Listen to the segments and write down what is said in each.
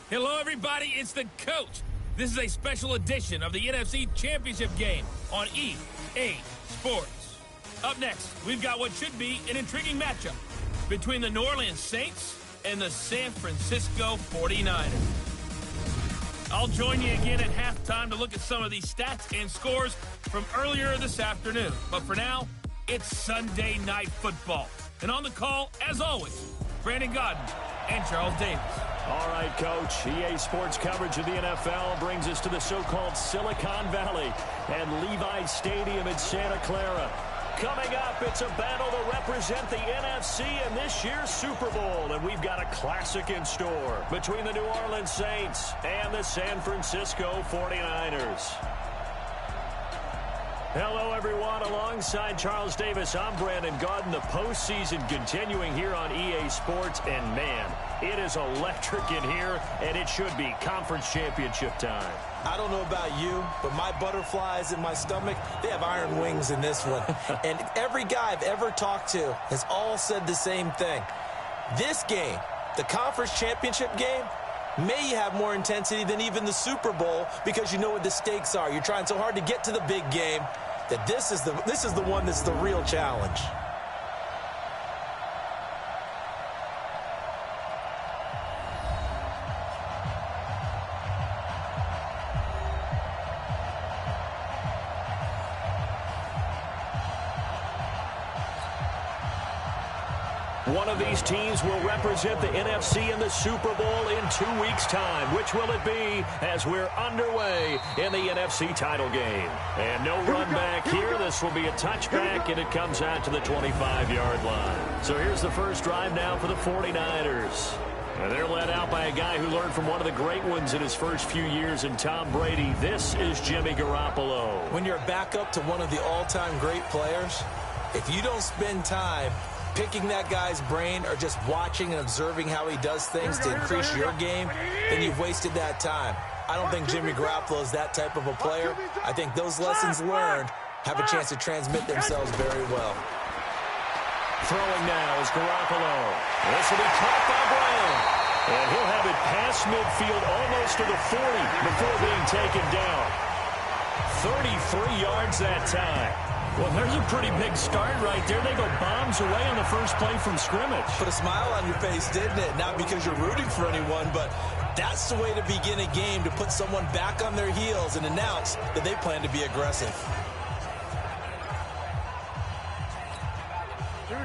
Hello, everybody. It's the coach. This is a special edition of the NFC Championship game on EA Sports. Up next, we've got what should be an intriguing matchup between the New Orleans Saints and the San Francisco 49ers. I'll join you again at halftime to look at some of these stats and scores from earlier this afternoon. But for now, it's Sunday Night Football. And on the call, as always, Brandon Godden and Charles Davis. All right, Coach. EA Sports coverage of the NFL brings us to the so-called Silicon Valley and Levi Stadium in Santa Clara. Coming up, it's a battle to represent the NFC in this year's Super Bowl, and we've got a classic in store between the New Orleans Saints and the San Francisco 49ers. Hello, everyone. Alongside Charles Davis, I'm Brandon Godden. The postseason continuing here on EA Sports, and man, it is electric in here, and it should be conference championship time. I don't know about you, but my butterflies in my stomach, they have iron wings in this one. And every guy I've ever talked to has all said the same thing. This game, the conference championship game, may have more intensity than even the Super Bowl because you know what the stakes are. You're trying so hard to get to the big game that this is the one that's the real challenge. One of these teams will represent the NFC in the Super Bowl in 2 weeks' time. Which will it be as we're underway in the NFC title game? And no run back here. This will be a touchback, and it comes out to the 25-yard line. So here's the first drive now for the 49ers. And they're led out by a guy who learned from one of the great ones in his first few years in Tom Brady. This is Jimmy Garoppolo. When you're a backup to one of the all-time great players, if you don't spend time picking that guy's brain or just watching and observing how he does things to increase your game, then you've wasted that time. I don't think Jimmy Garoppolo is that type of a player. I think those lessons learned have a chance to transmit themselves very well. Throwing now is Garoppolo. This will be caught by Brown. And he'll have it past midfield almost to the 40 before being taken down. 33 yards that time. Well, there's a pretty big start right there. They go bombs away on the first play from scrimmage. Put a smile on your face, didn't it? Not because you're rooting for anyone, but that's the way to begin a game, to put someone back on their heels and announce that they plan to be aggressive.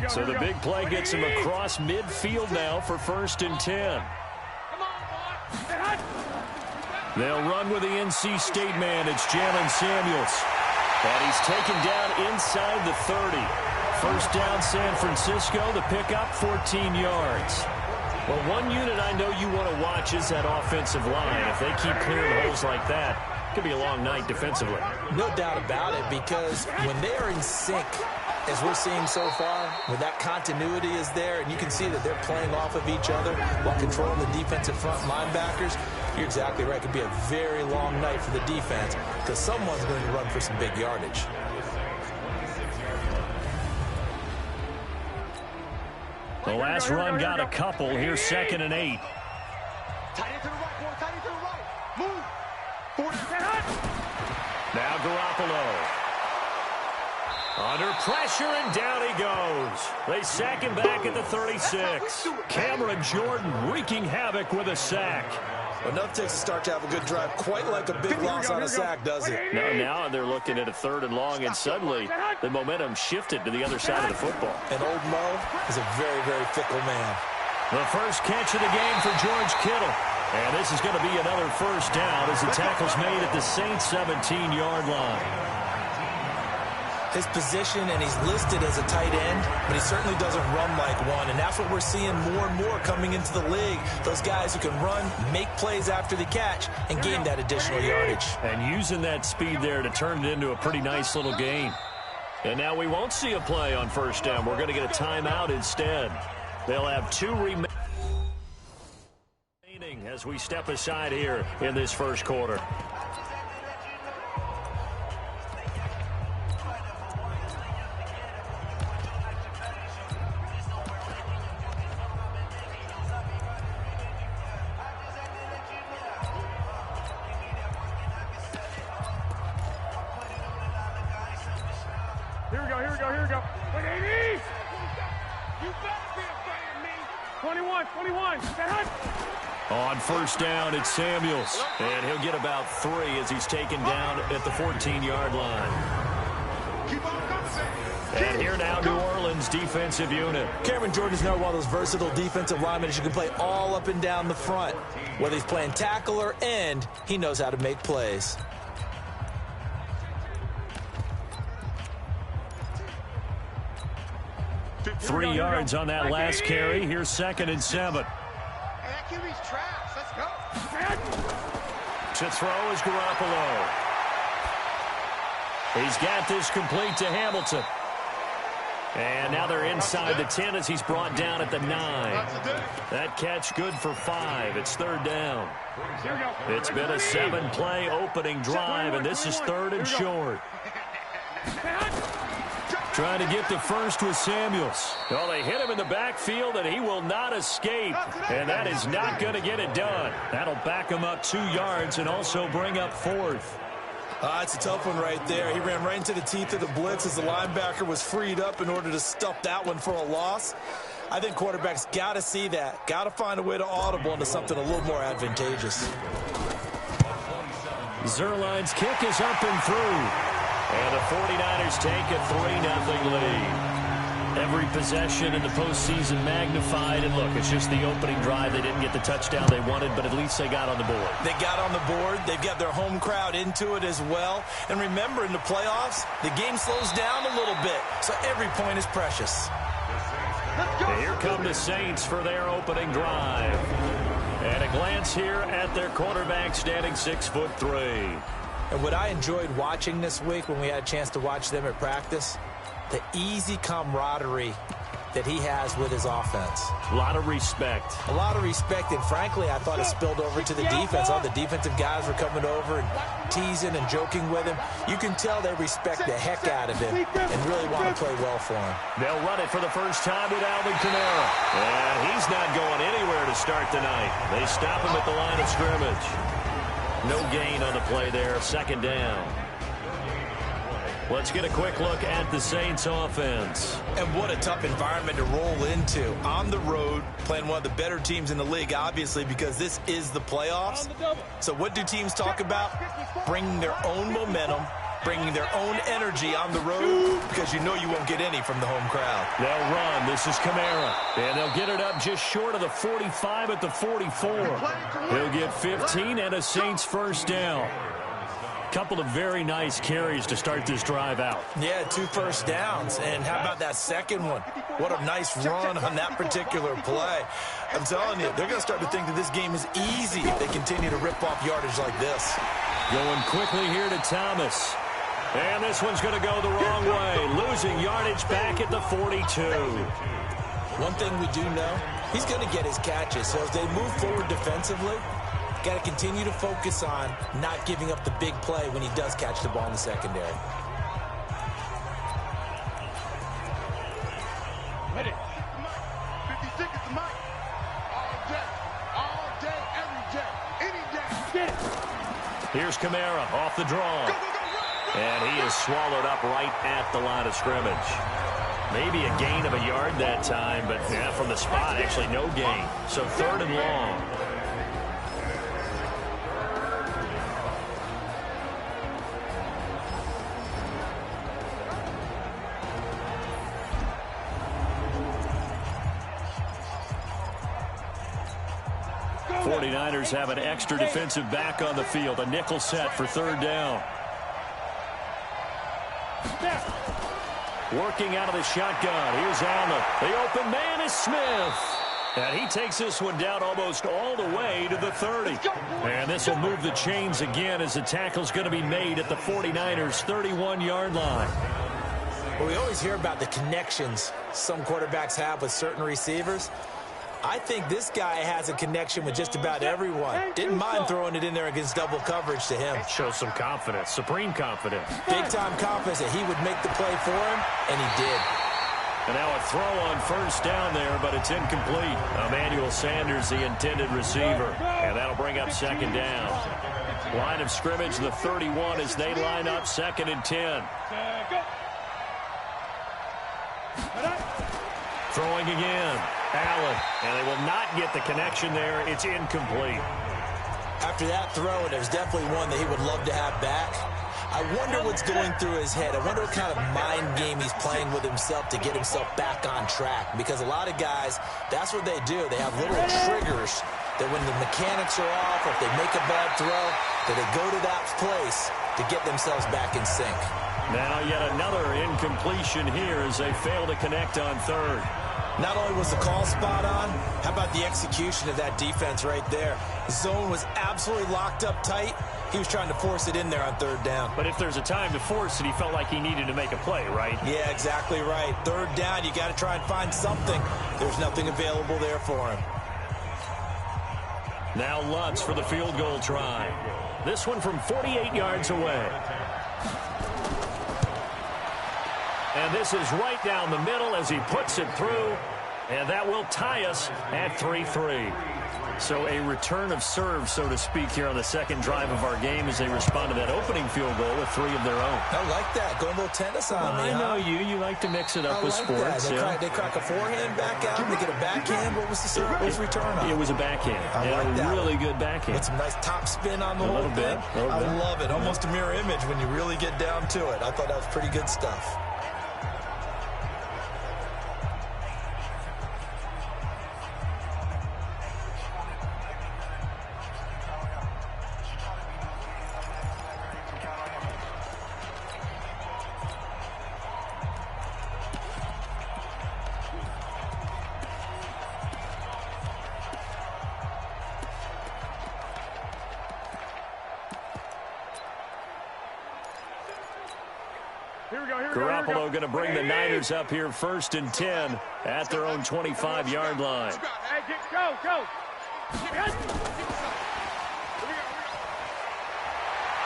So the big play gets him across midfield now for 1st and 10. They'll run with the NC State man. It's Jalen Samuels. And he's taken down inside the 30. First down, San Francisco. The pickup, 14 yards. Well, one unit I know you want to watch is that offensive line. If they keep clearing holes like that, it could be a long night defensively. No doubt about it, because when they are in sync, as we're seeing so far, when that continuity is there, and you can see that they're playing off of each other while controlling the defensive front linebackers, you're exactly right. It could be a very long night for the defense because someone's going to run for some big yardage. The last run got a couple. Here's 2nd and 8. Tight end to the right, boy. Tight end to the right. Move. 40. Now Garoppolo. Under pressure, and down he goes. They sack him back at the 36. Cameron Jordan wreaking havoc with a sack. Enough takes to start to have a good drive, quite like a big loss on a sack, does it? Now they're looking at a 3rd and long, and suddenly the momentum shifted to the other side of the football. And old Mo is a very, very fickle man. The first catch of the game for George Kittle. And this is going to be another first down as the tackle's made at the Saints' 17-yard line. His position, and he's listed as a tight end, but he certainly doesn't run like one, and that's what we're seeing more and more coming into the league. Those guys who can run, make plays after the catch, and gain that additional yardage. And using that speed there to turn it into a pretty nice little gain. And now we won't see a play on first down. We're going to get a timeout instead. They'll have 2 remaining as we step aside here in this first quarter. Here we go. Wait, 80! You better be afraid of me. 21. On first down, it's Samuels. And he'll get about 3 as he's taken down at the 14-yard line. And here now, New Orleans defensive unit. Cameron Jordan's now one of those versatile defensive linemen who can play all up and down the front. Whether he's playing tackle or end, he knows how to make plays. Three yards on that last carry. Here's 2nd and 7. Hey, that QB's trash. Let's go. To throw is Garoppolo. He's got this complete to Hamilton. And now they're inside the 10 as he's brought down at the 9. That catch good for 5. It's 3rd down. It's been a 7-play opening drive, and this is 3rd and short. Trying to get the first with Samuels. Well, they hit him in the backfield, and he will not escape. And that is not going to get it done. That'll back him up 2 yards and also bring up 4th. It's a tough one right there. He ran right into the teeth of the blitz as the linebacker was freed up in order to stuff that one for a loss. I think quarterbacks got to see that. Got to find a way to audible into something a little more advantageous. Zuerlein's kick is up and through. And the 49ers take a 3-0 lead. Every possession in the postseason magnified. And look, it's just the opening drive. They didn't get the touchdown they wanted, but at least they got on the board. They got on the board. They've got their home crowd into it as well. And remember, in the playoffs, the game slows down a little bit. So every point is precious. Here come the Saints for their opening drive. And a glance here at their quarterback standing 6'3". And what I enjoyed watching this week when we had a chance to watch them at practice, the easy camaraderie that he has with his offense. A lot of respect. A lot of respect, and frankly, I thought it spilled over to the defense. All the defensive guys were coming over and teasing and joking with him. You can tell they respect the heck out of him and really want to play well for him. They'll run it for the first time with Alvin Kamara. And he's not going anywhere to start the night. They stop him at the line of scrimmage. No gain on the play there, 2nd down. Let's get a quick look at the Saints offense. And what a tough environment to roll into. On the road, playing one of the better teams in the league, obviously, because this is the playoffs. So what do teams talk about? Bringing their own momentum, bringing their own energy on the road, because you know you won't get any from the home crowd. They'll run. This is Kamara. And they'll get it up just short of the 45 at the 44. He'll get 15 and a Saints first down. Couple of very nice carries to start this drive out. Yeah, 2 first downs. And how about that second one? What a nice run on that particular play. I'm telling you, they're going to start to think that this game is easy if they continue to rip off yardage like this. Going quickly here to Thomas. And this one's going to go the wrong way. Losing yardage back at the 42. One thing we do know, he's going to get his catches. So as they move forward defensively, got to continue to focus on not giving up the big play when he does catch the ball in the secondary. Ready. 50 seconds to Mike. All day, every day, any day. Get it. Here's Kamara off the draw. And he is swallowed up right at the line of scrimmage. Maybe a gain of a yard that time, but yeah, from the spot, actually no gain. So 3rd and long. Niners have an extra defensive back on the field. A nickel set for 3rd down. Working out of the shotgun. Here's Allen. The open man is Smith. And he takes this one down almost all the way to the 30. And this will move the chains again as the tackle's going to be made at the 49ers' 31-yard line. Well, we always hear about the connections some quarterbacks have with certain receivers. I think this guy has a connection with just about everyone. Didn't mind throwing it in there against double coverage to him. Shows some confidence, supreme confidence. Big-time confidence that he would make the play for him, and he did. And now a throw on first down there, but it's incomplete. Emmanuel Sanders, the intended receiver. And that'll bring up 2nd down. Line of scrimmage, the 31 as they line up 2nd and 10. Throwing again. Allen, and they will not get the connection there. It's incomplete. After that throw, and there's definitely one that he would love to have back. I wonder what's going through his head. I wonder what kind of mind game he's playing with himself to get himself back on track. Because a lot of guys, that's what they do. They have little triggers that when the mechanics are off or if they make a bad throw, that they go to that place to get themselves back in sync. Now yet another incompletion here as they fail to connect on 3rd. Not only was the call spot on, how about the execution of that defense right there? The zone was absolutely locked up tight. He was trying to force it in there on 3rd down. But if there's a time to force it, he felt like he needed to make a play, right? Yeah, exactly right. 3rd down, you got to try and find something. There's nothing available there for him. Now Lutz for the field goal try. This one from 48 yards away. And this is right down the middle as he puts it through. And that will tie us at 3-3. So a return of serve, so to speak, here on the 2nd drive of our game as they respond to that opening field goal with 3 of their own. I like that. Going a little tennis on me, I know you. You like to mix it up with sports. They crack a forehand back out. They get a backhand. What was the serve? What was the return on? It was a backhand. I like that. Really good backhand. With some nice top spin on the whole thing. I love it. Almost a mirror image when you really get down to it. I thought that was pretty good stuff. Garoppolo going to bring the Niners up here 1st and 10 at their own 25-yard line. Hey, go.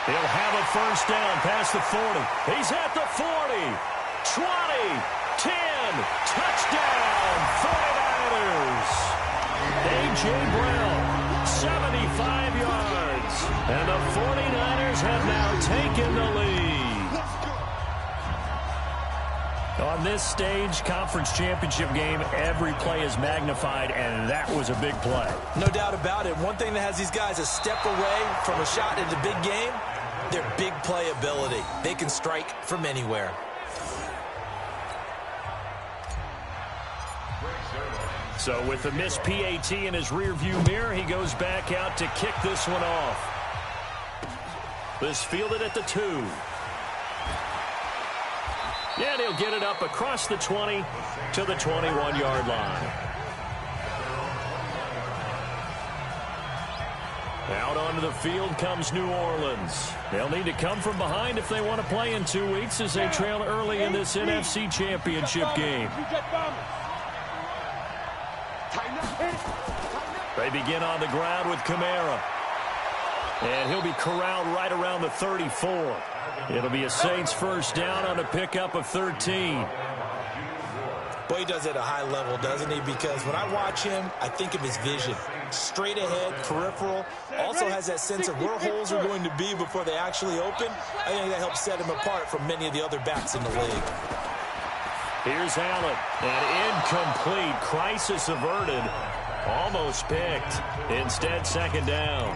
He'll have a first down past the 40. He's at the 40, 20, 10, touchdown, 49ers. A.J. Brown, 75 yards. And the 49ers have now taken the lead. On this stage, conference championship game, every play is magnified, and that was a big play. No doubt about it. One thing that has these guys a step away from a shot in the big game, their big play ability. They can strike from anywhere. So with the missed PAT in his rearview mirror, he goes back out to kick this one off. This fielded at the 2. Yeah, he'll get it up across the 20 to the 21-yard line. Out onto the field comes New Orleans. They'll need to come from behind if they want to play in 2 weeks as they trail early in this NFC Championship game. They begin on the ground with Kamara. And he'll be corralled right around the 34. It'll be a Saints first down on a pickup of 13. Boy, he does it at a high level, doesn't he? Because when I watch him, I think of his vision. Straight ahead, peripheral. Also has that sense of where holes are going to be before they actually open. I think that helps set him apart from many of the other backs in the league. Here's Allen. And incomplete. Crisis averted. Almost picked. Instead, second down.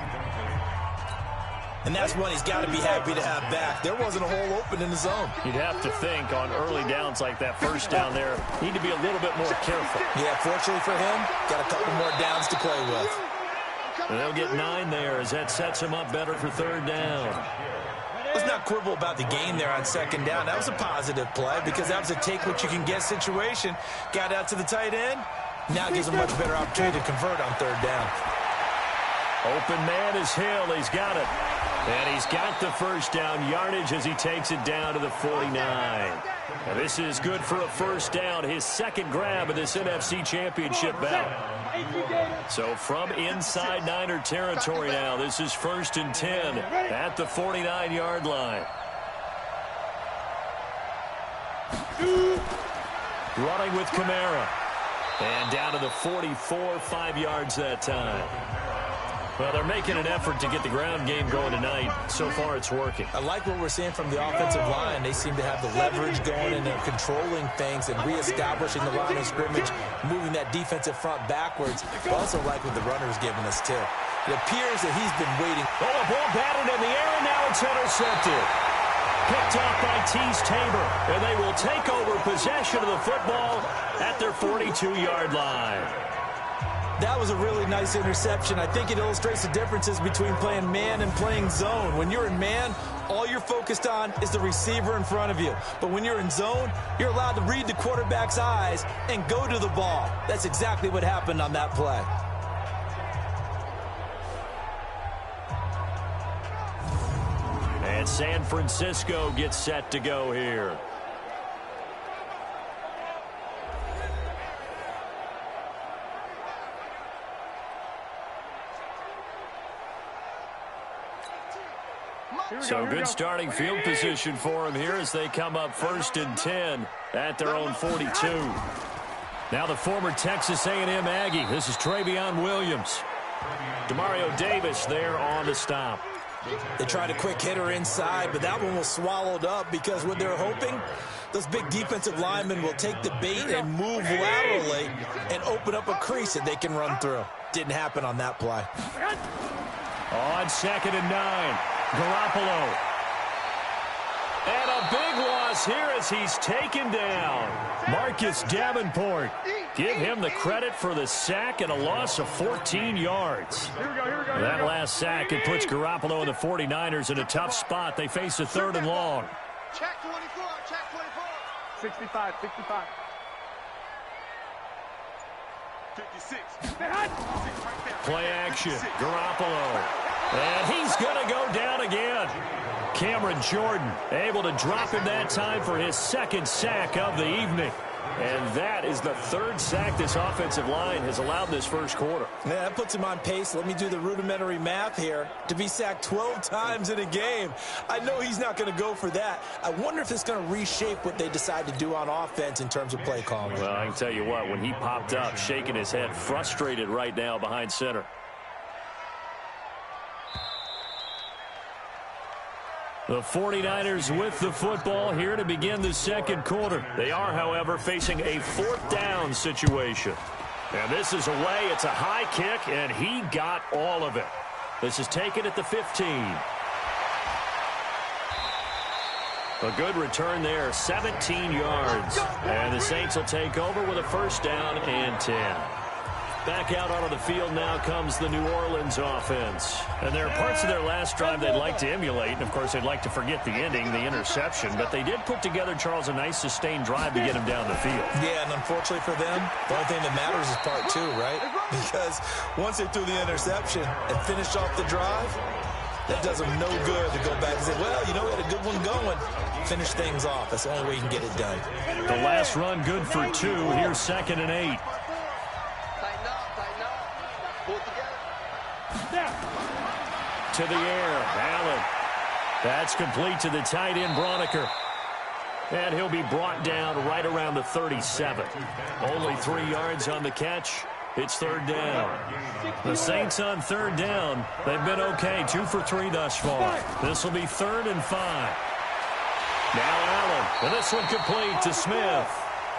And that's one he's got to be happy to have back. There wasn't a hole open in the zone. You'd have to think on early downs like that first down there, need to be a little bit more careful. Yeah, fortunately for him, got a couple more downs to play with. And they'll get 9 there as that sets him up better for third down. Let's not quibble about the gain there on second down. That was a positive play because that was a take-what-you-can-get situation. Got out to the tight end. Now gives a much better opportunity to convert on third down. Open man is Hill. He's got it. And he's got the first down yardage as he takes it down to the 49. Now this is good for a first down. His second grab of this NFC Championship bout. So from inside Niner territory now, this is 1st and 10 at the 49-yard line. Running with Kamara. And down to the 44, 5 yards that time. Well, they're making an effort to get the ground game going tonight. So far, it's working. I like what we're seeing from the offensive line. They seem to have the leverage going, and they're controlling things and reestablishing the line of scrimmage, moving that defensive front backwards. I also like what the runner's giving us, too. It appears that he's been waiting. Oh, the ball batted in the air, and now it's intercepted. Picked off by Tease Tabor, and they will take over possession of the football at their 42-yard line. That was a really nice interception. I think it illustrates the differences between playing man and playing zone. When you're in man, all you're focused on is the receiver in front of you. But when you're in zone, you're allowed to read the quarterback's eyes and go to the ball. That's exactly what happened on that play. And San Francisco gets set to go here. So good starting field position for them here as they come up 1st and 10 at their own 42. Now the former Texas A&M Aggie. This is Travion Williams. Demario Davis there on the stop. They tried a quick hitter inside, but that one was swallowed up because what they're hoping, those big defensive linemen will take the bait and move laterally and open up a crease that they can run through. Didn't happen on that play. On 2nd and 9. Garoppolo. And a big loss here as he's taken down. Marcus Davenport. Give him the credit for the sack and a loss of 14 yards. That last sack, it puts Garoppolo and the 49ers in a tough spot. They face a 3rd and long. Check 24, check 24. 65, 65. 56. Play action. Garoppolo. And he's going to go down again. Cameron Jordan able to drop him that time for his 2nd sack of the evening. And that is the 3rd sack this offensive line has allowed this first quarter. Yeah, that puts him on pace. Let me do the rudimentary math here. To be sacked 12 times in a game, I know he's not going to go for that. I wonder if it's going to reshape what they decide to do on offense in terms of play calling. Well, I can tell you what, when he popped up, shaking his head, frustrated right now behind center. The 49ers with the football here to begin the second quarter. They are, however, facing a fourth down situation. And this is away. It's a high kick, and he got all of it. This is taken at the 15. A good return there, 17 yards. And the Saints will take over with a first down and 10. Back out onto the field now comes the New Orleans offense. And there are parts of their last drive they'd like to emulate. And, of course, they'd like to forget the ending, the interception. But they did put together, Charles, a nice sustained drive to get him down the field. Yeah, and unfortunately for them, the only thing that matters is part two, right? Because once they threw the interception and finished off the drive, that does them no good to go back and say, well, you know, we had a good one going. Finish things off. That's the only way you can get it done. The last run good for 2. Here's 2nd and 8. To the air, Allen. That's complete to the tight end, Broniker. And he'll be brought down right around the 37. Only 3 yards on the catch. It's third down. The Saints on third down. They've been okay, 2 for 3 thus far. This will be 3rd and 5. Now Allen, and this one complete to Smith.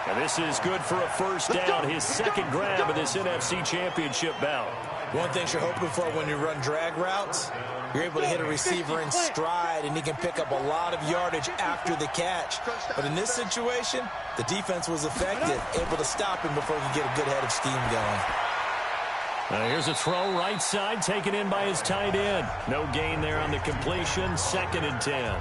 And this is good for a first down, his second grab of this NFC Championship bout. One thing you're hoping for when you run drag routes, you're able to hit a receiver in stride, and he can pick up a lot of yardage after the catch. But in this situation, the defense was effective, able to stop him before he could get a good head of steam going. Here's a throw right side, taken in by his tight end. No gain there on the completion, 2nd and 10.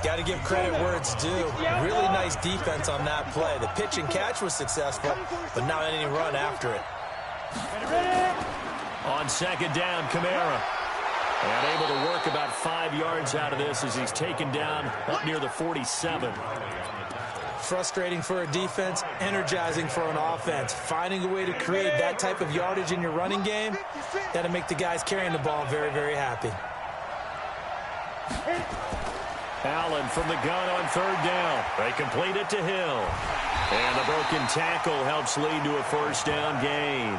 Got to give credit where it's due. Really nice defense on that play. The pitch and catch was successful, but not any run after it. On 2nd down, Kamara. And able to work about 5 yards out of this as he's taken down up near the 47. Frustrating for a defense, energizing for an offense. Finding a way to create that type of yardage in your running game, that'll make the guys carrying the ball very, very happy. Allen from the gun on third down. They complete it to Hill. And the broken tackle helps lead to a first down gain.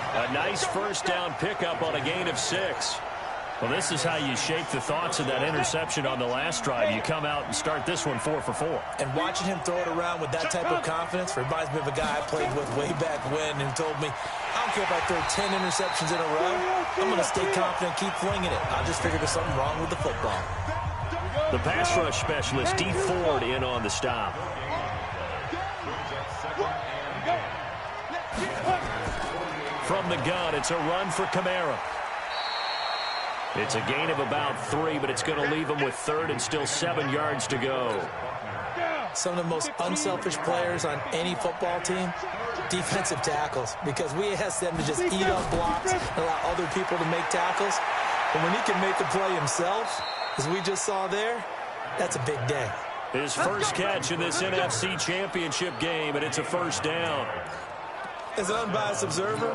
A nice first down pickup on a gain of 6. Well, this is how you shake the thoughts of that interception on the last drive. You come out and start this one 4 for 4. And watching him throw it around with that type of confidence reminds me of a guy I played with way back when who told me, I don't care if I throw 10 interceptions in a row. I'm going to stay confident, keep flinging it. I just figured there's something wrong with the football. The pass rush specialist, D. Ford, in on the stop. From the gun, it's a run for Kamara. It's a gain of about 3, but it's going to leave him with 3rd and still 7 yards to go. Some of the most unselfish players on any football team, defensive tackles, because we ask them to just eat up blocks and allow other people to make tackles. But when he can make the play himself, as we just saw there, that's a big day. His first catch in this NFC Championship game, and it's a first down. As an unbiased observer,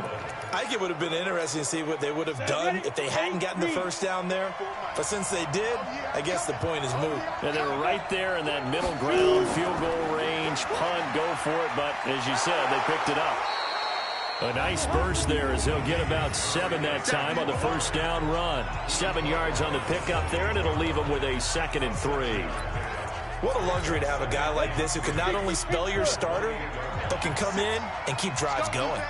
I think it would have been interesting to see what they would have done if they hadn't gotten the first down there. But since they did, I guess the point is moot. And they're right there in that middle ground, field goal range, punt, go for it. But as you said, they picked it up. A nice burst there as he'll get about 7 that time on the first down run. 7 yards on the pickup there, and it'll leave him with a 2nd and 3. What a luxury to have a guy like this who can not only spell your starter, but can come in and keep drives going.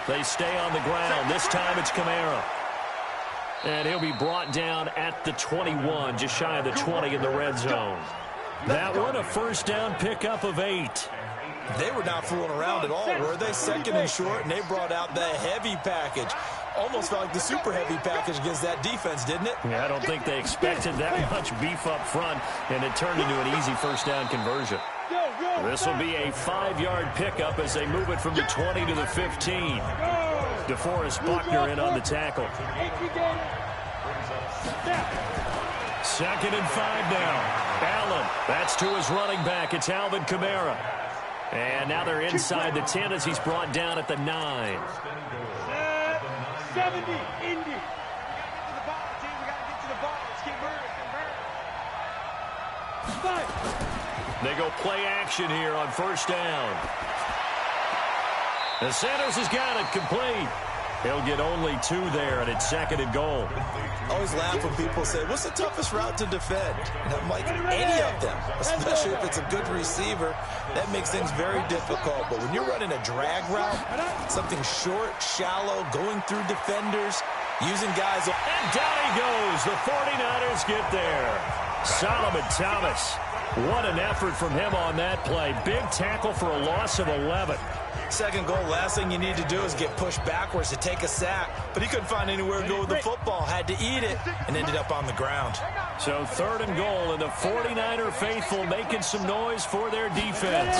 They stay on the ground. This time it's Kamara. And he'll be brought down at the 21, just shy of the 20 in the red zone. That one, a first down pickup of 8. They were not fooling around at all, were they? 2nd and short, and they brought out the heavy package. Almost felt like the super heavy package against that defense, didn't it? Yeah, I don't think they expected that much beef up front, and it turned into an easy first down conversion. This will be a 5-yard pickup as they move it from the 20 to the 15. DeForest Buckner in on the tackle. 2nd and 5 now. Allen, that's to his running back. It's Alvin Kamara. And now they're inside the 10 as he's brought down at the 9. 70, Indy. To the ball, team. We got to get to the ball. Let's keep moving. They go play action here on first down. And Sanders has got it complete. He'll get only 2 there, and it's 2nd and goal. I always laugh when people say, what's the toughest route to defend? And I'm like, any of them, especially if it's a good receiver. That makes things very difficult. But when you're running a drag route, something short, shallow, going through defenders, using guys. And down he goes. The 49ers get there. Solomon Thomas. What an effort from him on that play. Big tackle for a loss of 11. 2nd goal, last thing you need to do is get pushed backwards to take a sack. But he couldn't find anywhere to go with the football. Had to eat it and ended up on the ground. So 3rd and goal, and the 49er faithful making some noise for their defense.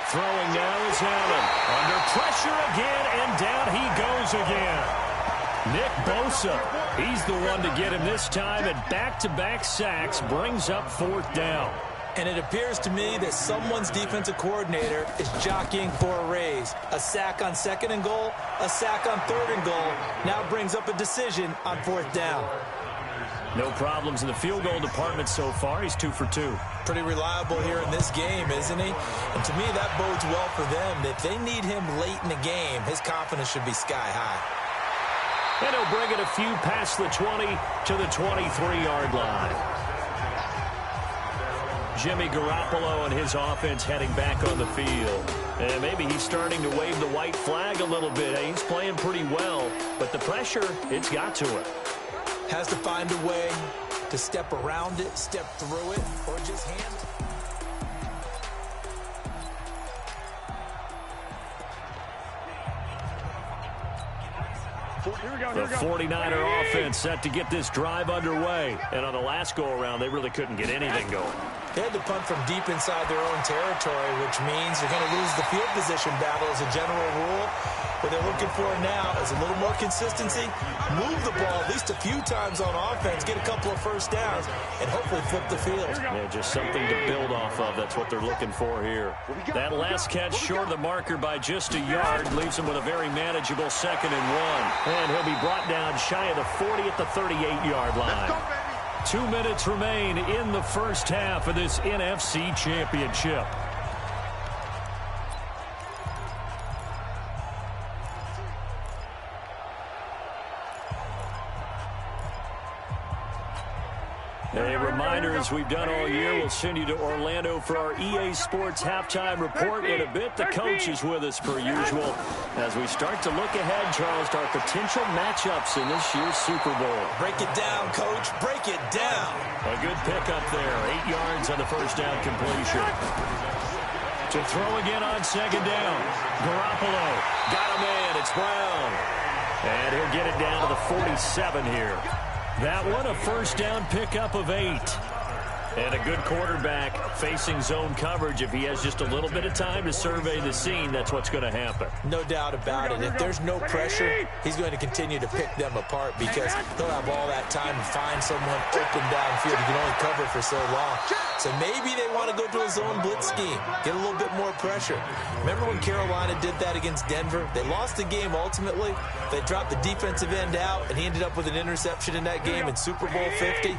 Throwing now is Allen. Under pressure again, and down he goes again. Nick Bosa, he's the one to get him this time, and back-to-back sacks brings up 4th down. And it appears to me that someone's defensive coordinator is jockeying for a raise. A sack on 2nd and goal, a sack on 3rd and goal. Now brings up a decision on 4th down. No problems in the field goal department so far. He's 2 for 2. Pretty reliable here in this game, isn't he? And to me, that bodes well for them. If they need him late in the game, his confidence should be sky high. And he'll bring it a few past the 20 to the 23-yard line. Jimmy Garoppolo and his offense heading back on the field. And maybe he's starting to wave the white flag a little bit. He's playing pretty well, but the pressure, it's got to him. Has to find a way to step around it, step through it, or just hand it. The 49er offense set to get this drive underway. And on the last go-around, they really couldn't get anything going. They had to punt from deep inside their own territory, which means you're going to lose the field position battle as a general rule. What they're looking for now is a little more consistency, move the ball at least a few times on offense, get a couple of first downs, and hopefully flip the field. Yeah, just something to build off of. That's what they're looking for here. That last catch short of the marker by just a yard leaves him with a very manageable 2nd and 1. And he'll be brought down shy of the 40 at the 38-yard line. 2 minutes remain in the first half of this NFC Championship. A reminder, as we've done all year, we'll send you to Orlando for our EA Sports halftime report in a bit. The coach is with us per usual as we start to look ahead, Charles, to our potential matchups in this year's Super Bowl. Break it down, Coach. Break it down. A good pickup there. 8 yards on the first down completion. To throw again on 2nd down. Garoppolo got a man. It's Brown. And he'll get it down to the 47 here. That one, a first down pickup of 8. And a good quarterback facing zone coverage. If he has just a little bit of time to survey the scene, that's what's going to happen. No doubt about it. If there's no pressure, he's going to continue to pick them apart because he'll have all that time to find someone open downfield. He can only cover for so long. So maybe they want to go to a zone blitz scheme, get a little bit more pressure. Remember when Carolina did that against Denver? They lost the game ultimately. They dropped the defensive end out, and he ended up with an interception in that game in Super Bowl 50.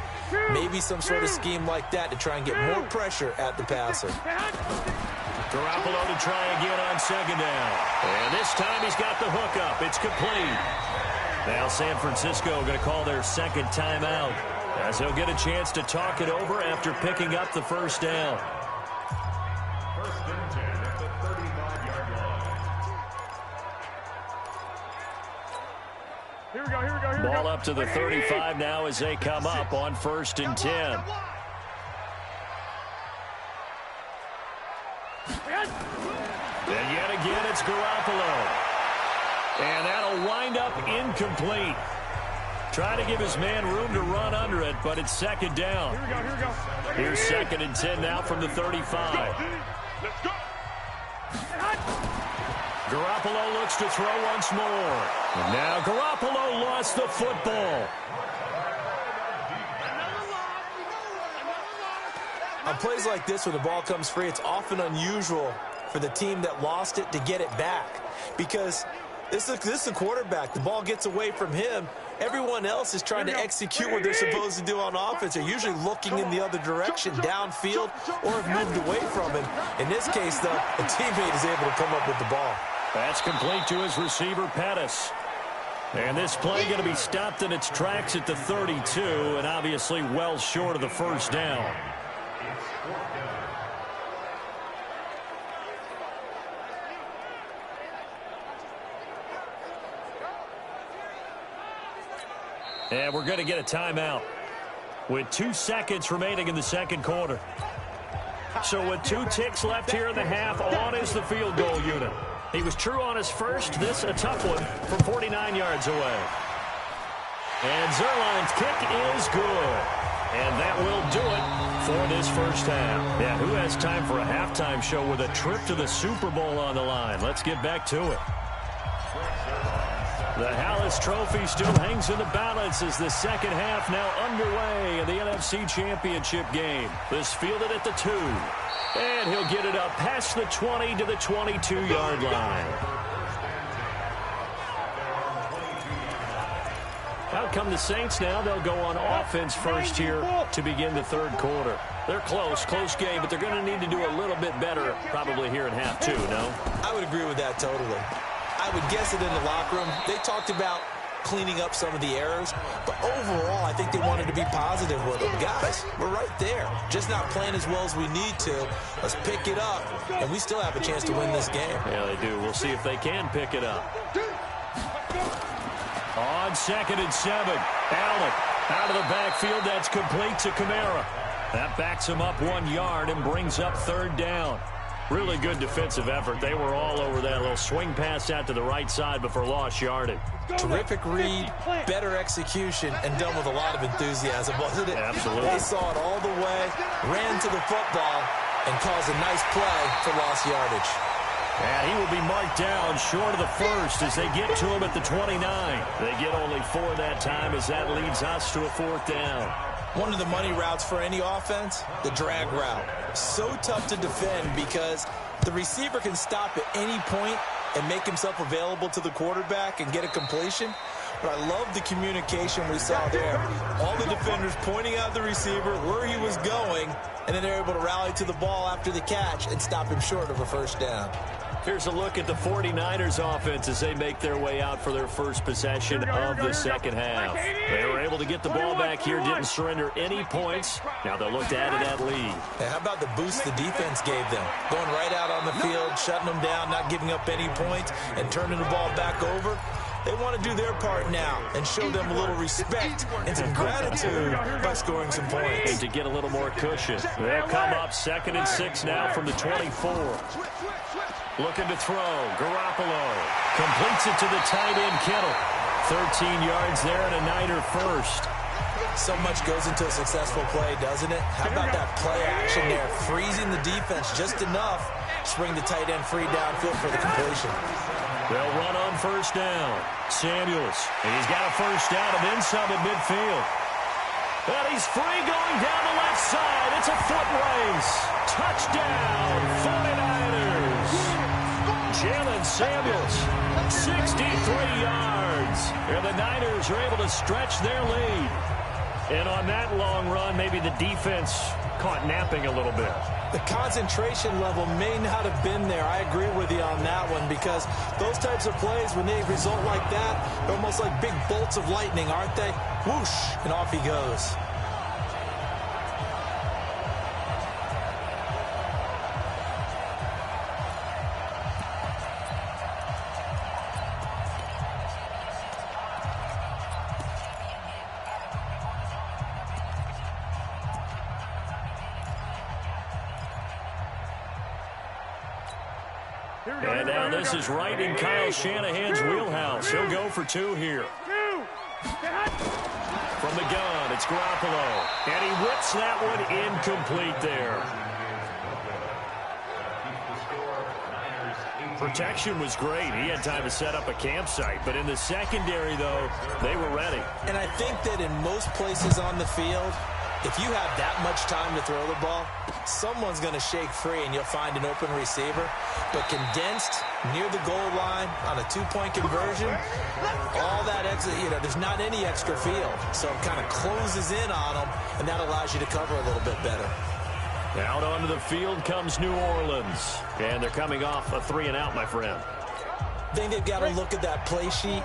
Maybe some sort of scheme like that to try and get more pressure at the passer. Garoppolo to try again on 2nd down. And this time he's got the hookup. It's complete. Now San Francisco going to call their 2nd timeout as they'll get a chance to talk it over after picking up the first down. First and 10 at the 35-yard line. Here we go. Ball up to the 35 now as they come up on 1st and 10. And yet again, it's Garoppolo. And that'll wind up incomplete. Trying to give his man room to run under it, but it's 2nd down. Here we go. Here's 2nd and 10 now from the 35. Let's go. Garoppolo looks to throw once more. And now Garoppolo lost the football. On plays like this, when the ball comes free, it's often unusual for the team that lost it to get it back. Because this is the quarterback. The ball gets away from him. Everyone else is trying to execute what they're supposed to do on offense. They're usually looking in the other direction, downfield, or have moved away from him. In this case, though, a teammate is able to come up with the ball. That's complete to his receiver, Pettis. And this play going to be stopped in its tracks at the 32, and obviously well short of the first down. And we're going to get a timeout with 2 seconds remaining in the second quarter. So with 2 ticks left here in the half, on is the field goal unit. He was true on his first. This a tough one from 49 yards away. And Zerline's kick is good. And that will do it for this first half. Yeah, who has time for a halftime show with a trip to the Super Bowl on the line? Let's get back to it. The Hallis Trophy still hangs in the balance as the second half now underway in the NFC Championship game. This fielded at the 2. And he'll get it up past the 20 to the 22-yard line. Out come the Saints now. They'll go on offense first here to begin the third quarter. They're close game, but they're going to need to do a little bit better probably here in half 2, no? I would agree with that totally. I would guess it in the locker room. They talked about cleaning up some of the errors, but overall, I think they wanted to be positive with them. Guys, we're right there. Just not playing as well as we need to. Let's pick it up, and we still have a chance to win this game. Yeah, they do. We'll see if they can pick it up. On 2nd and 7, Allen out of the backfield. That's complete to Kamara. That backs him up 1 yard and brings up 3rd down. Really good defensive effort. They were all over that little swing pass out to the right side before lost yardage. Terrific read, better execution, and done with a lot of enthusiasm, wasn't it? Absolutely. They saw it all the way, ran to the football, and caused a nice play for lost yardage. And he will be marked down short of the first as they get to him at the 29. They get only 4 that time as that leads us to a 4th down. One of the money routes for any offense, the drag route. So tough to defend because the receiver can stop at any point and make himself available to the quarterback and get a completion. But I love the communication we saw there. All the defenders pointing out the receiver, where he was going, and then they're able to rally to the ball after the catch and stop him short of a first down. Here's a look at the 49ers offense as they make their way out for their first possession of the second half. They were able to get the ball back here, didn't surrender any points. Now they'll look to add to that lead. Hey, how about the boost the defense gave them? Going right out on the field, shutting them down, not giving up any points, and turning the ball back over. They want to do their part now and show them a little respect and some gratitude by scoring some points. And to get a little more cushion. They'll come up 2nd and 6 now from the 24. Looking to throw. Garoppolo completes it to the tight end, Kittle. 13 yards there and a Niner first. So much goes into a successful play, doesn't it? How about that play action there? Freezing the defense just enough to bring the tight end free downfield for the completion. They'll run on first down. Samuels. And he's got a first down and then some at midfield. And he's free going down the left side. It's a foot race. Touchdown, 49ers. Jalen Samuels, 63 yards. And the Niners are able to stretch their lead. And on that long run, maybe the defense caught napping a little bit. The concentration level may not have been there. I agree with you on that one because those types of plays, when they result like that, they're almost like big bolts of lightning, aren't they? Whoosh, and off he goes. And now this is right in Kyle Shanahan's wheelhouse. He'll go for 2 here. From the gun, it's Garoppolo. And he whips that one incomplete there. Protection was great. He had time to set up a campsite. But in the secondary, though, they were ready. And I think that in most places on the field, if you have that much time to throw the ball, someone's going to shake free and you'll find an open receiver. But condensed near the goal line on a 2-point conversion, all that extra, there's not any extra field. So it kind of closes in on them, and that allows you to cover a little bit better. Out onto the field comes New Orleans. And they're coming off a 3-and-out, my friend. I think they've got to look at that play sheet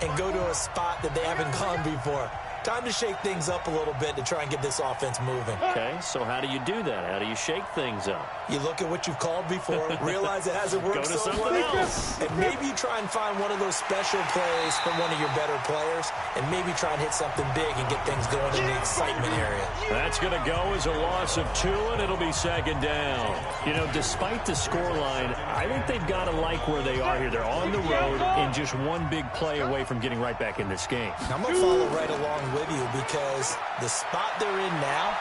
and go to a spot that they haven't gone before. Time to shake things up a little bit to try and get this offense moving. Okay, so how do you do that? How do you shake things up? You look at what you've called before, realize it hasn't worked Go to so something well, else. and maybe you try and find one of those special plays from one of your better players, and maybe try and hit something big and get things going in the excitement area. That's going to go as a loss of 2, and it'll be second down. You know, despite the scoreline, I think they've got to like where they are here. They're on the road and just one big play away from getting right back in this game. Now, I'm going to follow right along with you because the spot they're in now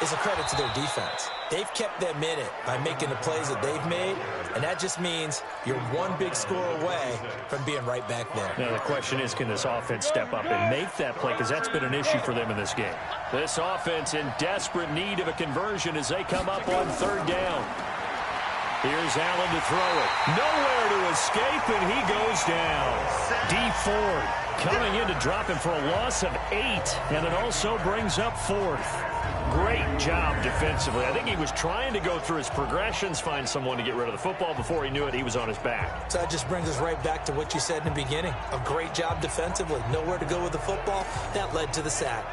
is a credit to their defense. They've kept them in it by making the plays that they've made, and that just means you're one big score away from being right back there. Now, the question is, can this offense step up and make that play? Because that's been an issue for them in this game. This offense in desperate need of a conversion as they come up on third down. Here's Allen to throw it. Nowhere to escape, and he goes down. D. Ford coming in to drop him for a loss of 8, and it also brings up 4th. Great job defensively. I think he was trying to go through his progressions, find someone to get rid of the football. Before he knew it, he was on his back. So that just brings us right back to what you said in the beginning. A great job defensively. Nowhere to go with the football. That led to the sack.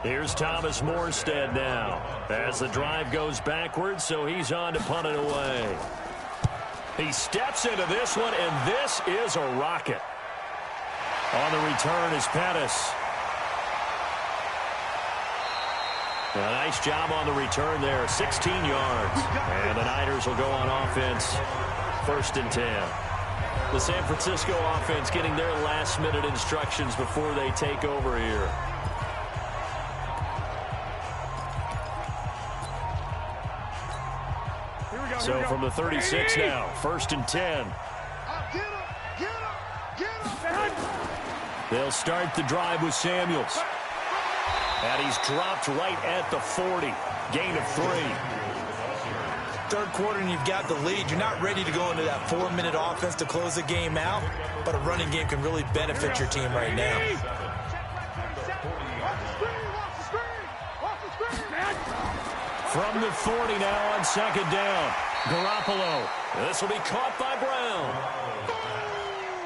Here's Thomas Morstead now as the drive goes backwards, so he's on to punt it away. He steps into this one, and this is a rocket. On the return is Pettis. A nice job on the return there, 16 yards. And the Niners will go on offense, 1st and 10. The San Francisco offense getting their last-minute instructions before they take over here. So from the 36 now, 1st and 10. They'll start the drive with Samuels. And he's dropped right at the 40. Gain of 3. Third quarter and you've got the lead. You're not ready to go into that 4-minute offense to close the game out, but a running game can really benefit your team right now. From the 40 now on 2nd down. Garoppolo. This will be caught by Brown.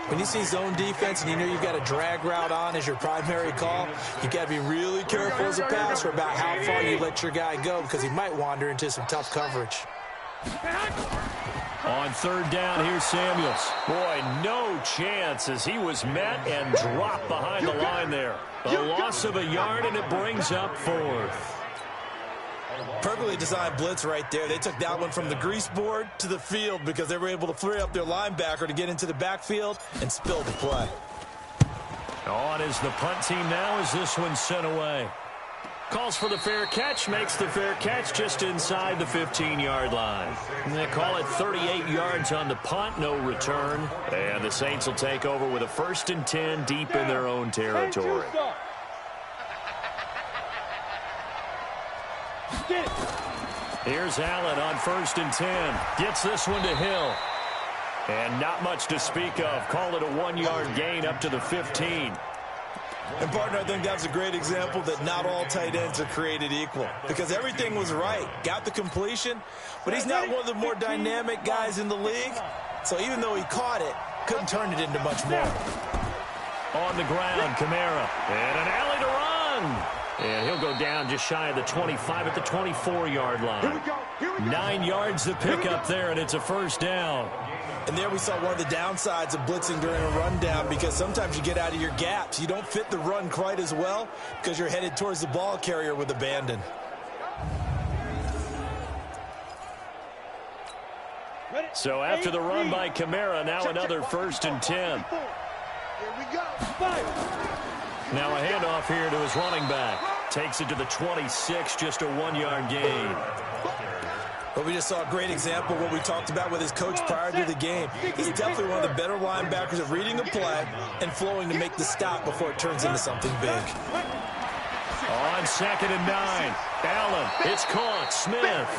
When you see zone defense and you know you've got a drag route on as your primary call, you've got to be really careful as a passer about how far you let your guy go because he might wander into some tough coverage. On 3rd down, here's Samuels. Boy, no chance as he was met and dropped behind the line there. A loss of a yard, and it brings up 4th. Perfectly designed blitz right there. They took that one from the grease board to the field because they were able to free up their linebacker to get into the backfield and spill the play. On is the punt team now as this one's sent away. Calls for the fair catch, makes the fair catch just inside the 15-yard line. And they call it 38 yards on the punt, no return. And the Saints will take over with a 1st and 10 deep in their own territory. Here's Allen on 1st and 10. Gets this one to Hill. And not much to speak of. Call it a 1-yard gain up to the 15. And, partner, I think that's a great example that not all tight ends are created equal because everything was right. Got the completion, but he's not one of the more dynamic guys in the league. So even though he caught it, couldn't turn it into much more. On the ground, Kamara. And an alley to run. And he'll go down just shy of the 25 at the 24-yard line. 9 yards to pick up there, and it's a 1st down. And there we saw one of the downsides of blitzing during a rundown because sometimes you get out of your gaps. You don't fit the run quite as well because you're headed towards the ball carrier with abandon. So after the run by Kamara, now another 1st and 10. Here we go. Now a handoff here to his running back. Takes it to the 26, just a 1-yard gain. But we just saw a great example of what we talked about with his coach prior to the game. He's definitely one of the better linebackers at reading a play and flowing to make the stop before it turns into something big. On 2nd and 9. Allen, it's caught. Smith.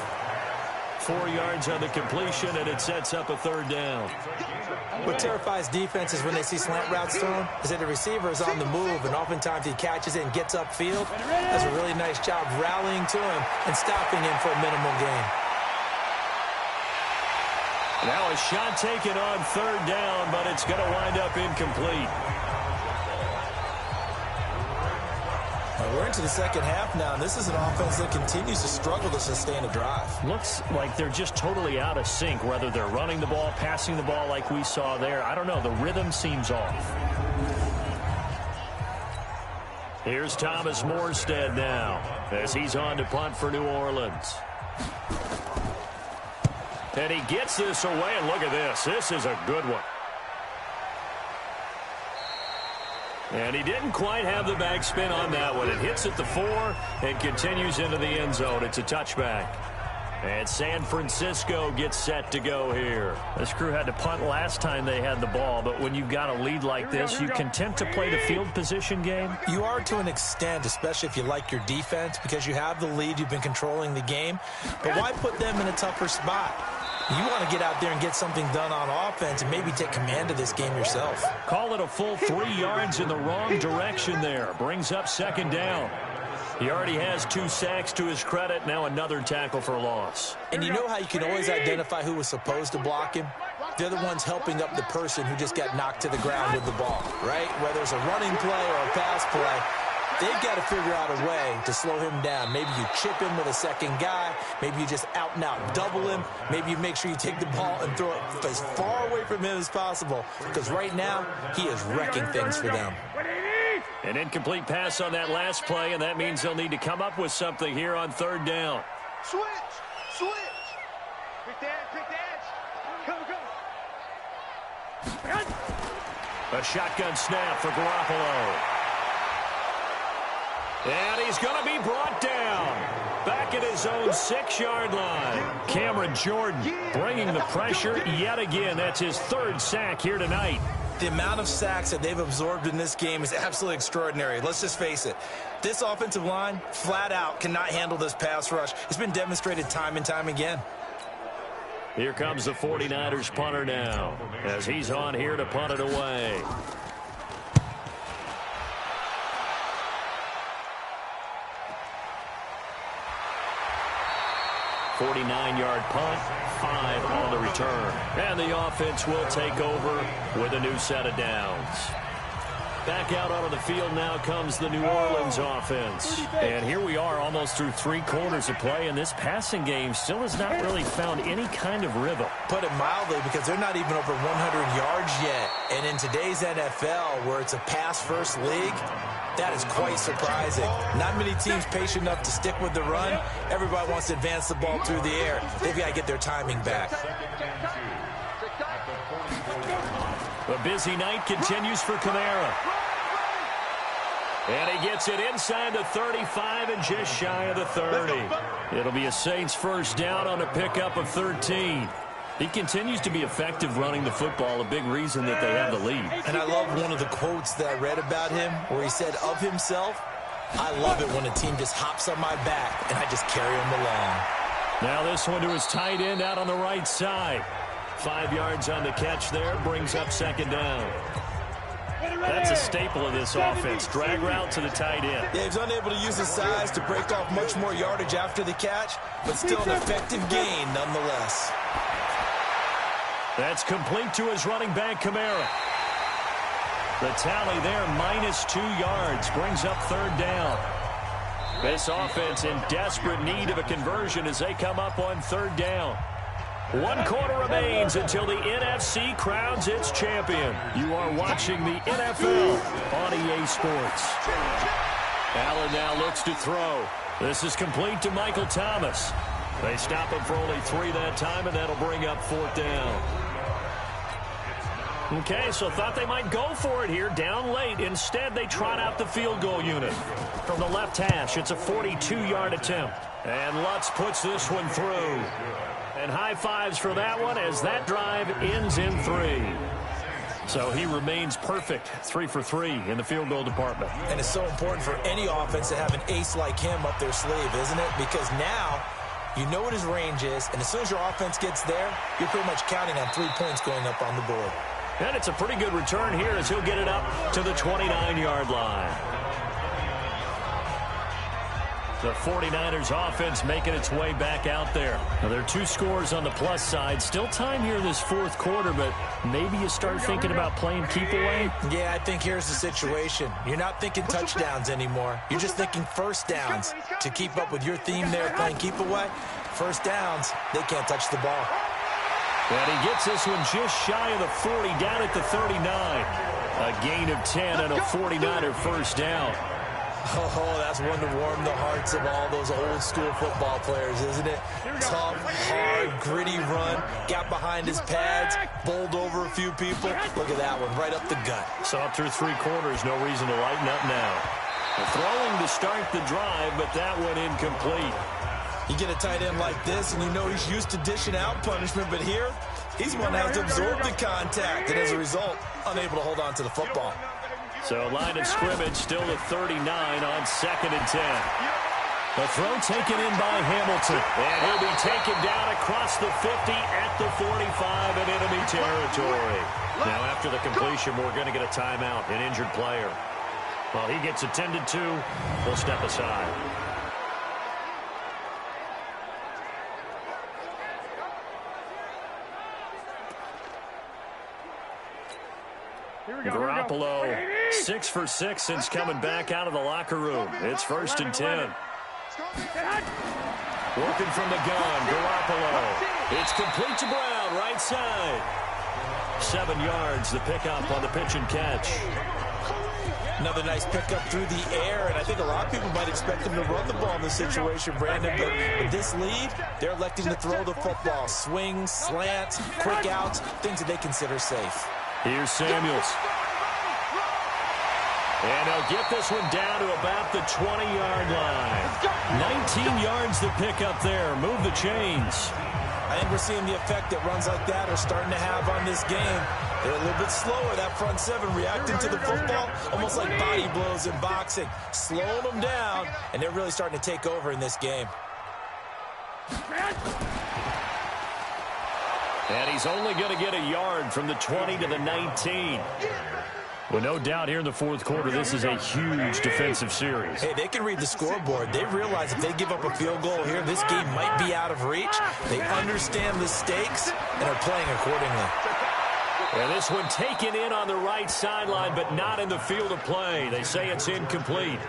4 yards on the completion, and it sets up a 3rd down. What terrifies defenses when they see slant routes thrown is that the receiver is on the move, and oftentimes he catches it and gets upfield. Does a really nice job rallying to him and stopping him for a minimal gain. Now a shot taken on third down, but it's going to wind up incomplete. We're into the second half now, and this is an offense that continues to struggle to sustain a drive. Looks like they're just totally out of sync, whether they're running the ball, passing the ball like we saw there. I don't know. The rhythm seems off. Here's Thomas Morstead now as he's on to punt for New Orleans. And he gets this away, and look at this. This is a good one. And he didn't quite have the backspin on that one. It hits at the 4 and continues into the end zone. It's a touchback. And San Francisco gets set to go here. This crew had to punt last time they had the ball, but when you've got a lead like this, you content to play the field position game? You are to an extent, especially if you like your defense, because you have the lead, you've been controlling the game. But why put them in a tougher spot? You want to get out there and get something done on offense and maybe take command of this game yourself. Call it a full 3 yards in the wrong direction there. Brings up second down. He already has 2 sacks to his credit. Now another tackle for loss. And you know how you can always identify who was supposed to block him? They're the ones helping up the person who just got knocked to the ground with the ball, right? Whether it's a running play or a pass play, they've got to figure out a way to slow him down. Maybe you chip him with a second guy. Maybe you just out and out double him. Maybe you make sure you take the ball and throw it as far away from him as possible. Because right now, he is wrecking things for them. An incomplete pass on that last play, and that means they'll need to come up with something here on third down. Switch! Switch! Quick dance! Go! A shotgun snap for Garoppolo. And he's going to be brought down. Back at his own 6-yard line. Cameron Jordan bringing the pressure yet again. That's his 3rd sack here tonight. The amount of sacks that they've absorbed in this game is absolutely extraordinary. Let's just face it. This offensive line, flat out, cannot handle this pass rush. It's been demonstrated time and time again. Here comes the 49ers punter now as he's on here to punt it away. 49-yard punt, 5 on the return. And the offense will take over with a new set of downs. Back out onto the field now comes the New Orleans offense. And here we are almost through 3 quarters of play, and this passing game still has not really found any kind of rhythm. Put it mildly, because they're not even over 100 yards yet. And in today's NFL, where it's a pass-first league, that is quite surprising. Not many teams patient enough to stick with the run. Everybody wants to advance the ball through the air. They've got to get their timing back. A busy night continues for Kamara. And he gets it inside the 35 and just shy of the 30. It'll be a Saints first down on a pickup of 13. He continues to be effective running the football, a big reason that they have the lead. And I love one of the quotes that I read about him where he said of himself, "I love it when a team just hops on my back and I just carry them along." Now this one to his tight end out on the right side. 5 yards on the catch there, brings up second down. That's a staple of this offense. Drag route to the tight end. Yeah, he's unable to use his size to break off much more yardage after the catch, but still an effective gain nonetheless. That's complete to his running back, Kamara. The tally there, -2 yards, brings up third down. This offense in desperate need of a conversion as they come up on third down. 1 quarter remains until the NFC crowns its champion. You are watching the NFL on EA Sports. Allen now looks to throw. This is complete to Michael Thomas. They stop him for only 3 that time, and that'll bring up 4th down. Okay, so thought they might go for it here, down late. Instead, they trot out the field goal unit. From the left hash, it's a 42-yard attempt. And Lutz puts this one through. And high fives for that one as that drive ends in 3. So he remains perfect, 3 for 3 in the field goal department. And it's so important for any offense to have an ace like him up their sleeve, isn't it? Because now you know what his range is, and as soon as your offense gets there, you're pretty much counting on 3 points going up on the board. And it's a pretty good return here as he'll get it up to the 29-yard line. The 49ers offense making its way back out there. Now, there are 2 scores on the plus side. Still time here in this fourth quarter, but maybe you start thinking about playing keep away? Yeah, I think here's the situation. You're not thinking touchdowns anymore. You're just thinking first downs. To keep up with your theme there, playing keep away, first downs, they can't touch the ball. And he gets this one just shy of the 40, down at the 39. A gain of 10 and a 49er first down. Oh, that's one to warm the hearts of all those old-school football players, isn't it? Tough, hard, gritty run, got behind his pads, bowled over a few people. Look at that one, right up the gut. Saw through 3 quarters, no reason to lighten up now. Throwing to start the drive, but that one incomplete. You get a tight end like this, and you know he's used to dishing out punishment, but here, he's one that has to absorb the contact, and as a result, unable to hold on to the football. So line of scrimmage still at 39 on 2nd and 10. The throw taken in by Hamilton. And he'll be taken down across the 50 at the 45 in enemy territory. Now after the completion, we're going to get a timeout, an injured player. Well, he gets attended to. We'll step aside. Garoppolo, 6 for 6 since coming back out of the locker room. It's 1st and 10. Working from the gun, Garoppolo. It's complete to Brown, right side. 7 yards, the pickup on the pitch and catch. Another nice pickup through the air, and I think a lot of people might expect him to run the ball in this situation, Brandon, but with this lead, they're electing to throw the football. Swings, slants, quick outs, things that they consider safe. Here's Samuels. And they'll get this one down to about the 20-yard line. 19 yards to pick up there. Move the chains. I think we're seeing the effect that runs like that are starting to have on this game. They're a little bit slower, that front 7, reacting to the football, almost like body blows in boxing. Slowing them down, and they're really starting to take over in this game. And he's only going to get a yard from the 20 to the 19. Well, no doubt here in the fourth quarter, this is a huge defensive series. Hey, they can read the scoreboard. They realize if they give up a field goal here, this game might be out of reach. They understand the stakes and are playing accordingly. And this one taken in on the right sideline, but not in the field of play. They say it's incomplete.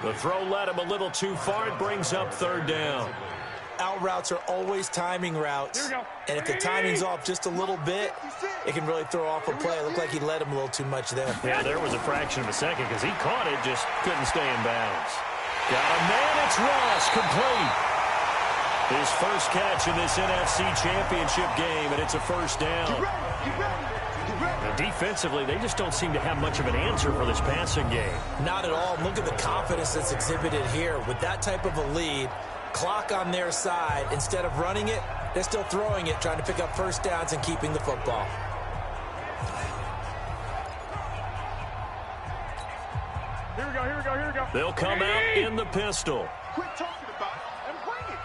The throw led him a little too far. It brings up 3rd down. Out routes are always timing routes, and if the timing's off just a little bit, it can really throw off a play. It looked like he led him a little too much there. Yeah, there was a fraction of a second because he caught it, just couldn't stay in bounds. Got a man, it's Ross, complete. His first catch in this NFC Championship game, and it's a 1st down. Now, defensively, they just don't seem to have much of an answer for this passing game. Not at all. Look at the confidence that's exhibited here. With that type of a lead, clock on their side, instead of running it, they're still throwing it, trying to pick up first downs and keeping the football. Here we go, here we go, here we go. They'll come out in the pistol. Quit talking about it and bring it.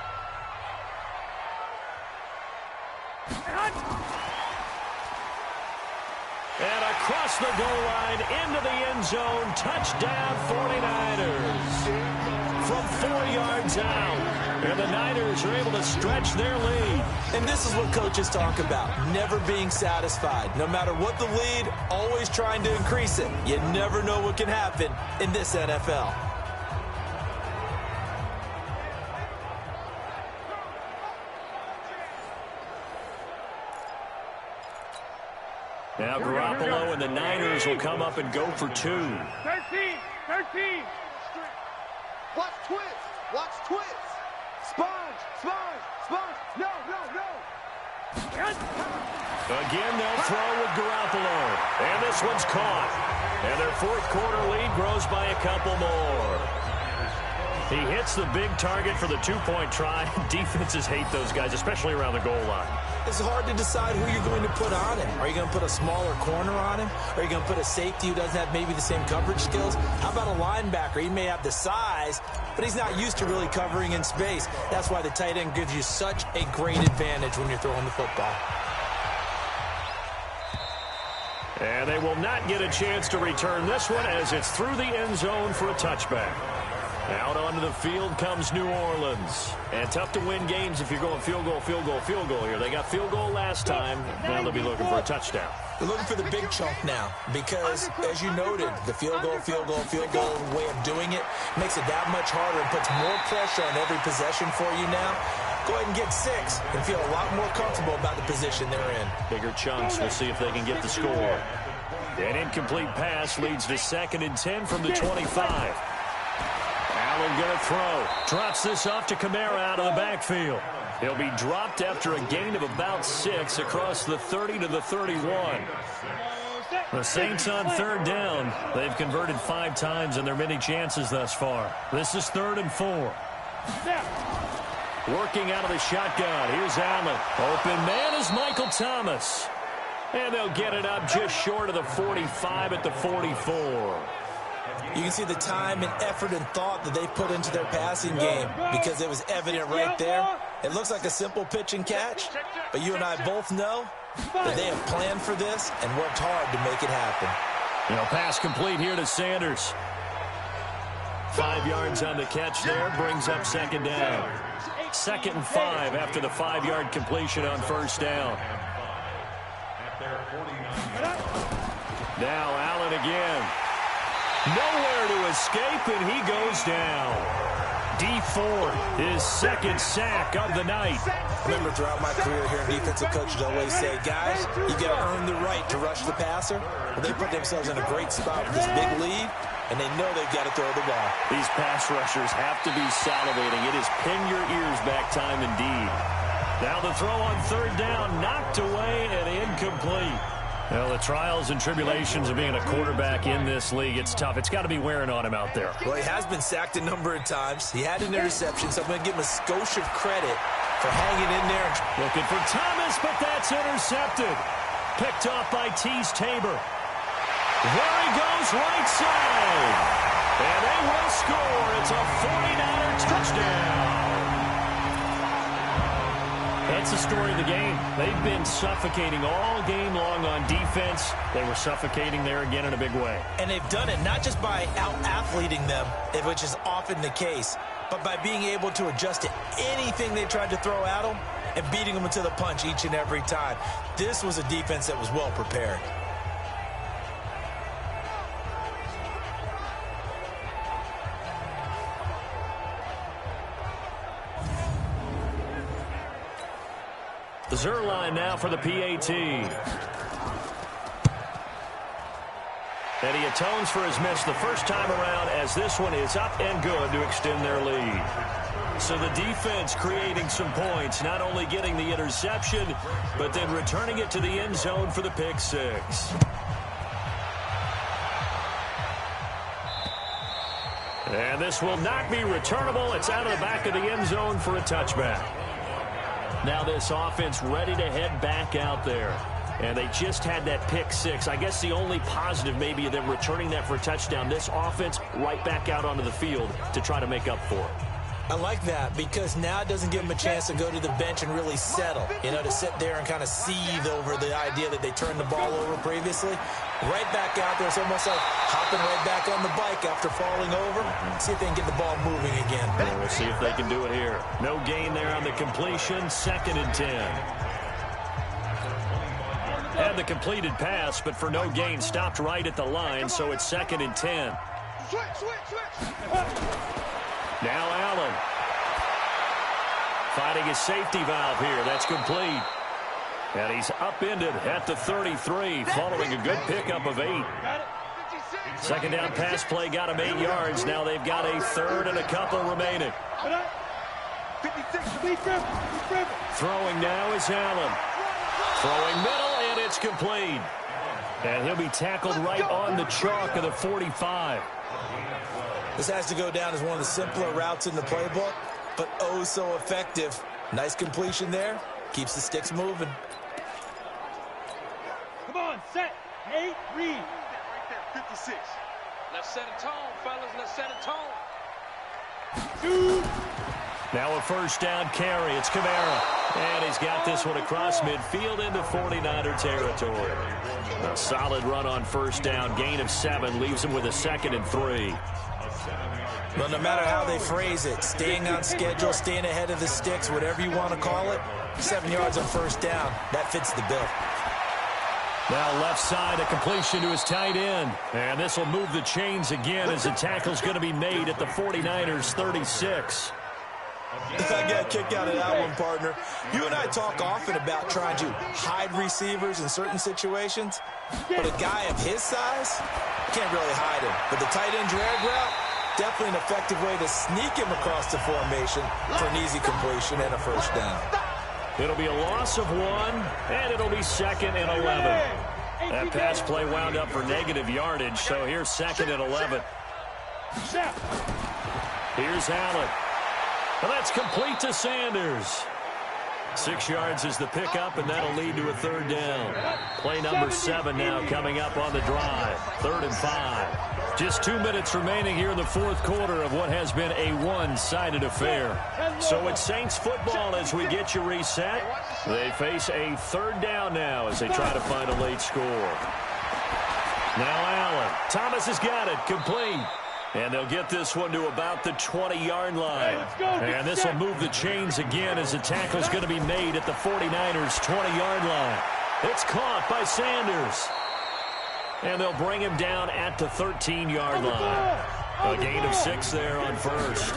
And across the goal line, into the end zone, touchdown 49ers. From 4 yards out, and the Niners are able to stretch their lead. And this is what coaches talk about, never being satisfied. No matter what the lead, always trying to increase it. You never know what can happen in this NFL. Now Garoppolo and the Niners will come up and go for 2. 13. Watch twist. Watch twist. Sponge. No. Again, they'll throw with Garoppolo. And this one's caught. And their fourth quarter lead grows by a couple more. He hits the big target for the 2-point try. Defenses hate those guys, especially around the goal line. It's hard to decide who you're going to put on him. Are you going to put a smaller corner on him? Are you going to put a safety who doesn't have maybe the same coverage skills? How about a linebacker? He may have the size, but he's not used to really covering in space. That's why the tight end gives you such a great advantage when you're throwing the football. And they will not get a chance to return this one as it's through the end zone for a touchback. Out onto the field comes New Orleans. And tough to win games if you're going field goal, field goal, field goal here. They got field goal last time. Now they'll be looking for a touchdown. They're looking for the big chunk now because, as you noted, the field goal way of doing it makes it that much harder and puts more pressure on every possession for you now. Go ahead and get 6 and feel a lot more comfortable about the position they're in. Bigger chunks. We'll see if they can get the score. An incomplete pass leads to 2nd and 10 from the 25. Allen going to throw. Drops this off to Kamara out of the backfield. He'll be dropped after a gain of about 6 across the 30 to the 31. The Saints on 3rd down. They've converted 5 times in their many chances thus far. This is 3rd and 4. Working out of the shotgun. Here's Allen. Open man is Michael Thomas. And they'll get it up just short of the 45 at the 44. You can see the time and effort and thought that they put into their passing game because it was evident right there. It looks like a simple pitch and catch, but you and I both know that they have planned for this and worked hard to make it happen. Pass complete here to Sanders. 5 yards on the catch there, brings up 2nd down. 2nd and 5 after the 5-yard completion on 1st down. Now Allen again. Nowhere to escape, and he goes down. Dee Ford, his 2nd sack of the night. Remember, throughout my career here in defensive coaches always say, guys, you got to earn the right to rush the passer. Well, they put themselves in a great spot with this big lead, and they know they've got to throw the ball. These pass rushers have to be salivating. It is pin your ears back time indeed. Now the throw on 3rd down, knocked away and incomplete. Well, the trials and tribulations of being a quarterback in this league, it's tough. It's got to be wearing on him out there. Well, he has been sacked a number of times. He had an interception, so I'm going to give him a skosh of credit for hanging in there. Looking for Thomas, but that's intercepted. Picked off by Tease Tabor. There he goes, right side. And they will score. It's a 49er touchdown. That's the story of the game. They've been suffocating all game long on defense. They were suffocating there again in a big way. And they've done it not just by out-athleting them, which is often the case, but by being able to adjust to anything they tried to throw at them and beating them to the punch each and every time. This was a defense that was well prepared. The Zerline now for the PAT. And he atones for his miss the first time around as this one is up and good to extend their lead. So the defense creating some points, not only getting the interception, but then returning it to the end zone for the pick 6. And this will not be returnable. It's out of the back of the end zone for a touchback. Now this offense ready to head back out there. And they just had that pick 6. I guess the only positive maybe of them returning that for a touchdown. This offense right back out onto the field to try to make up for it. I like that because now it doesn't give them a chance to go to the bench and really settle. To sit there and kind of seethe over the idea that they turned the ball over previously. Right back out there. It's almost like hopping right back on the bike after falling over. See if they can get the ball moving again. And we'll see if they can do it here. No gain there on the completion. 2nd and 10. Had the completed pass, but for no gain, stopped right at the line, so it's 2nd and 10. Switch. Now Allen. Finding his safety valve here. That's complete. And he's upended at the 33, following a good pickup of 8. 2nd down pass play got him 8 yards. Now they've got a 3rd and a couple remaining. Throwing now is Allen. Throwing middle, and it's complete. And he'll be tackled right on the chalk of the 45. This has to go down as one of the simpler routes in the playbook, but oh so effective. Nice completion there. Keeps the sticks moving. Come on, set. Hey, read. Right there, 56. Let's set a tone, fellas. Let's set a tone. Now a 1st down carry. It's Kamara. And he's got this one across midfield into 49er territory. A solid run on 1st down. Gain of 7 leaves him with a 2nd and 3. Well, no matter how they phrase it, staying on schedule, staying ahead of the sticks, whatever you want to call it, 7 yards on first down, that fits the bill. Now left side, a completion to his tight end. And this will move the chains again as the tackle's going to be made at the 49ers 36. I got a kick out of that one, partner. You and I talk often about trying to hide receivers in certain situations, but a guy of his size, can't really hide him. But the tight end drag route, definitely an effective way to sneak him across the formation for an easy completion and a first down. It'll be a loss of 1, and it'll be 2nd and 11. That pass play wound up for negative yardage, so here's 2nd and 11. Here's Allen. And that's complete to Sanders. 6 yards is the pickup, and that'll lead to a 3rd down. Play number 7 now coming up on the drive. 3rd and 5. Just 2 minutes remaining here in the 4th quarter of what has been a one-sided affair. So it's Saints football as we get you reset. They face a 3rd down now as they try to find a late score. Now Allen. Thomas has got it. Complete. And they'll get this one to about the 20-yard line. And this will move the chains again as the tackle's going to be made at the 49ers' 20-yard line. It's caught by Sanders. And they'll bring him down at the 13-yard line. A gain of 6 there on first.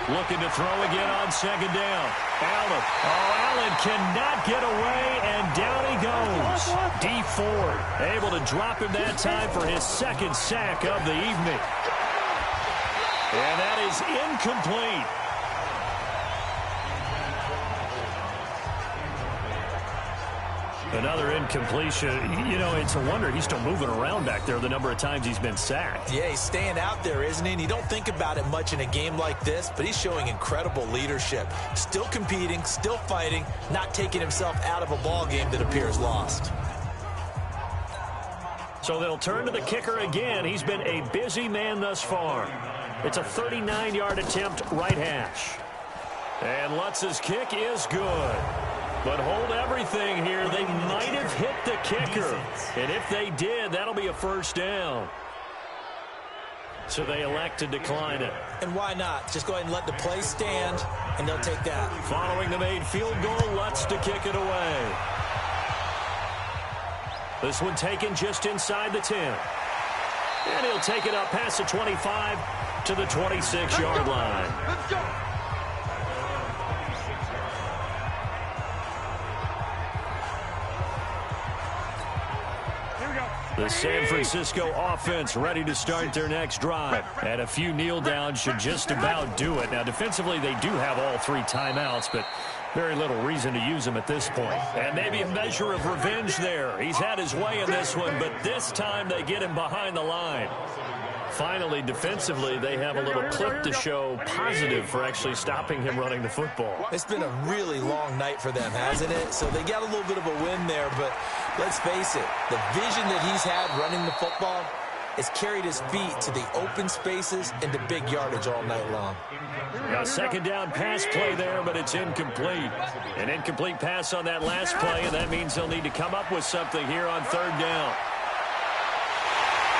Looking to throw again on 2nd down. Allen. Oh, Allen cannot get away, and down he goes. D Ford able to drop him that time for his 2nd sack of the evening. And that is incomplete. Another incompletion. You know, it's a wonder he's still moving around back there the number of times he's been sacked. Yeah, he's staying out there, isn't he? And you don't think about it much in a game like this, but he's showing incredible leadership. Still competing, still fighting, not taking himself out of a ball game that appears lost. So they'll turn to the kicker again. He's been a busy man thus far. It's a 39-yard attempt right hash. And Lutz's kick is good. But hold everything here. They might have hit the kicker. And if they did, that'll be a first down. So they elect to decline it. And why not? Just go ahead and let the play stand, and they'll take that. Following the made field goal, Lutz to kick it away. This one taken just inside the 10. And he'll take it up past the 25 to the 26-yard line. Let's go. The San Francisco offense ready to start their next drive. And a few kneel downs should just about do it. Now, defensively, they do have all 3 timeouts, but very little reason to use them at this point. And maybe a measure of revenge there. He's had his way in this one, but this time they get him behind the line. Finally, defensively, they have a little clip to show positive for actually stopping him running the football. It's been a really long night for them, hasn't it? So they got a little bit of a win there, but let's face it, the vision that he's had running the football has carried his feet to the open spaces and to big yardage all night long. Now, 2nd down pass play there, but it's incomplete. An incomplete pass on that last play, and that means they'll need to come up with something here on 3rd down.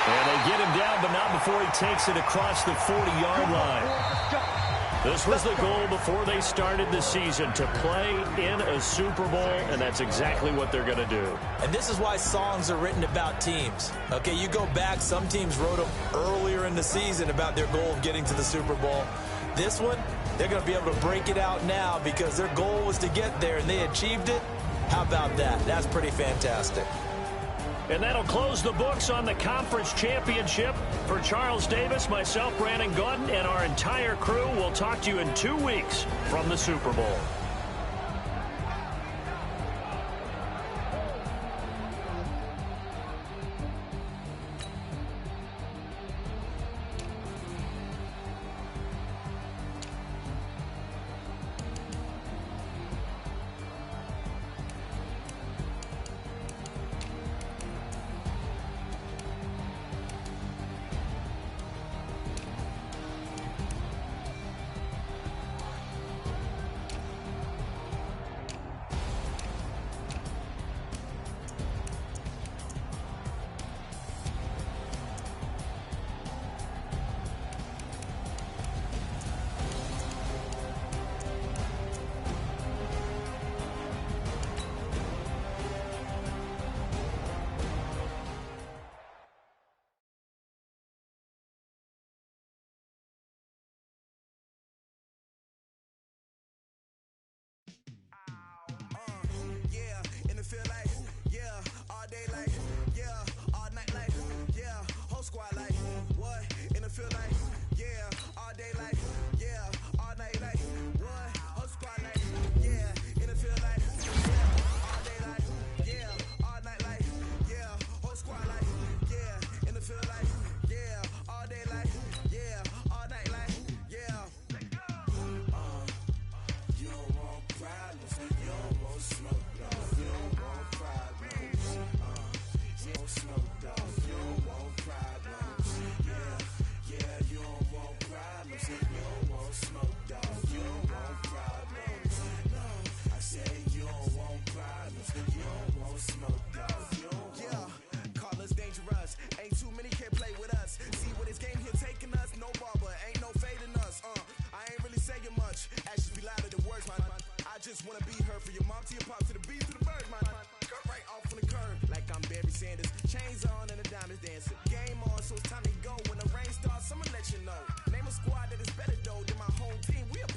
And they get him down, but not before he takes it across the 40-yard line. This was the goal before they started the season, to play in a Super Bowl, and that's exactly what they're going to do. And this is why songs are written about teams. Okay, you go back, some teams wrote them earlier in the season about their goal of getting to the Super Bowl. This one, they're going to be able to break it out now because their goal was to get there, and they achieved it. How about that? That's pretty fantastic. And that'll close the books on the conference championship. For Charles Davis, myself, Brandon Gaudin, and our entire crew, we'll talk to you in 2 weeks from the Super Bowl. feel like, yeah, all day like, yeah, all night like, yeah, whole squad like, what? In the field like, yeah, all day like, yeah, all night like, what? Whole squad like, yeah, in the field like, yeah, all day like, yeah, all night like, yeah, whole squad like, yeah, in the field like, yeah, all day like, yeah, all night like, yeah. You don't want problems, you don't want smoke, dog. You don't want problems, you don't smoke, dog. You don't want problems, yeah, you don't want problems. You don't want smoke, dog. You don't want problems. No, I said you don't want problems. You don't want smoke, dog. You don't want. Call us dangerous. Ain't too many can play with us. See what this game here taking us. No barber, ain't no fading us. I ain't really saying much. Actions be louder than words, man. I just wanna be heard from your mom to your pop to the beat to the birds, man. Cut right off on the curb like I'm Barry Sanders. Chains on and the diamonds dancing. Game on, so it's time to go. When the rain starts, I'ma let you know. Name a squad that is better though than my home team. We a